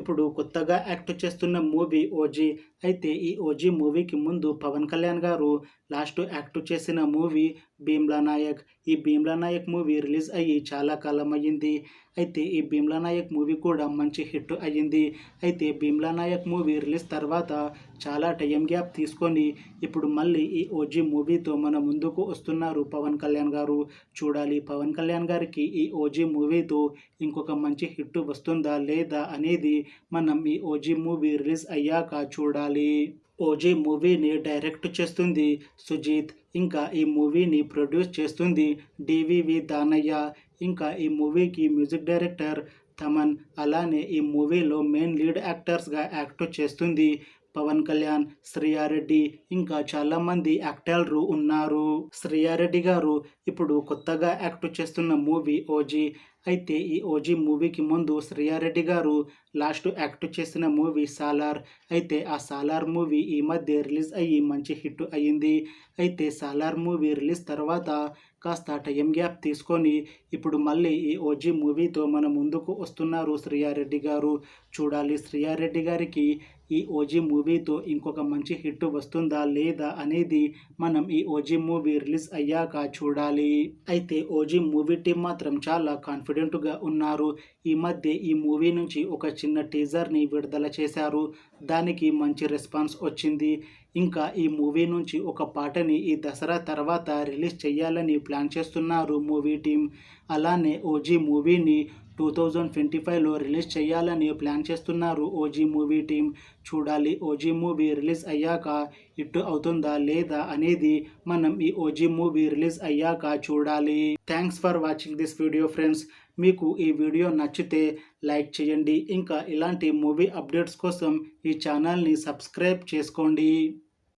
ఇప్పుడు కొత్తగా యాక్ట్ చేస్తున్న మూవీ 'ఓజీ'. అయితే ఈ 'ఓజీ' మూవీకి ముందు పవన్ కళ్యాణ్ గారు లాస్ట్ యాక్ట్ చేసిన మూవీ 'భీమ్లా నాయక్'. ఈ 'భీమ్లా నాయక్' మూవీ రిలీజ్ అయ్యి చాలా కాలం అయ్యింది. అయితే ఈ 'భీమ్లా నాయక్' మూవీ కూడా మంచి హిట్ అయ్యింది. అయితే 'భీమ్లా నాయక్' మూవీ రిలీజ్ తర్వాత చాలా టైం గ్యాప్ తీసుకొని ఇప్పుడు మళ్ళీ ఈ 'ఓజీ' మూవీతో మన ముందుకు వస్తున్నారు పవన్ కళ్యాణ్ గారు. చూడాలి పవన్ కళ్యాణ్ గారికి ఈ 'ఓజీ' మూవీతో ఇంకొక మంచి హిట్ వస్తుందా లేదా అనేది మనం ఈ 'ఓజీ' మూవీ రిలీజ్ అయ్యాక చూడాలి. 'ఓజీ' మూవీని డైరెక్ట్ చేస్తుంది సుజీత్. ఇంకా ఈ మూవీని ప్రొడ్యూస్ చేస్తుంది డివివి దానయ్య. ఇంకా ఈ మూవీకి మ్యూజిక్ డైరెక్టర్ తమన్. అలానే ఈ మూవీలో మెయిన్ లీడ్ యాక్టర్స్గా యాక్ట్ చేస్తుంది పవన్ కళ్యాణ్, శ్రియారెడ్డి, ఇంకా చాలామంది యాక్టర్లు ఉన్నారు. శ్రియారెడ్డి గారు ఇప్పుడు కొత్తగా యాక్ట్ చేస్తున్న మూవీ 'ఓజీ'. అయితే ఈ 'ఓజీ' మూవీకి ముందు శ్రియారెడ్డి గారు లాస్ట్ యాక్ట్ చేసిన మూవీ 'సాలార్'. అయితే ఆ 'సాలార్' మూవీ ఈ మధ్య రిలీజ్ అయ్యి మంచి హిట్ అయ్యింది. అయితే 'సాలార్' మూవీ రిలీజ్ తర్వాత కాస్త టైం గ్యాప్ తీసుకొని ఇప్పుడు మళ్ళీ ఈ 'ఓజీ' మూవీతో మన ముందుకు వస్తున్నారు శ్రియారెడ్డి గారు. చూడాలి శ్రియారెడ్డి గారికి ఈ 'ఓజీ' మూవీతో ఇంకొక మంచి హిట్ వస్తుందా లేదా అనేది మనం ఈ 'ఓజీ' మూవీ రిలీజ్ అయ్యాక చూడాలి. అయితే 'ఓజీ' మూవీ టీం మాత్రం చాలా కాన్ఫిడెంట్గా ఉన్నారు. ఈ మధ్య ఈ మూవీ నుంచి ఒక చిన్న టీజర్ని విడుదల చేశారు. దానికి మంచి రెస్పాన్స్ వచ్చింది. ఇంకా ఈ మూవీ నుంచి ఒక పాటని ఈ దసరా తర్వాత రిలీజ్ చేయాలని ప్లాన్ చేస్తున్నారు మూవీ టీం. అలానే 'ఓజీ' మూవీని 2025లో రిలీజ్ చేయాలని ప్లాన్ చేస్తున్నారు 'ఓజీ' మూవీ టీం. చూడాలి 'ఓజీ' మూవీ రిలీజ్ అయ్యాక హిట్ అవుతుందా లేదా అనేది మనం ఈ 'ఓజీ' మూవీ రిలీజ్ అయ్యాక చూడాలి. Thanks for watching this video friends. మీకు ఈ వీడియో నచ్చితే లైక్ చేయండి. ఇంకా ఇలాంటి మూవీ అప్డేట్స్ కోసం ఈ ఛానల్ని సబ్స్క్రైబ్ చేసుకోండి.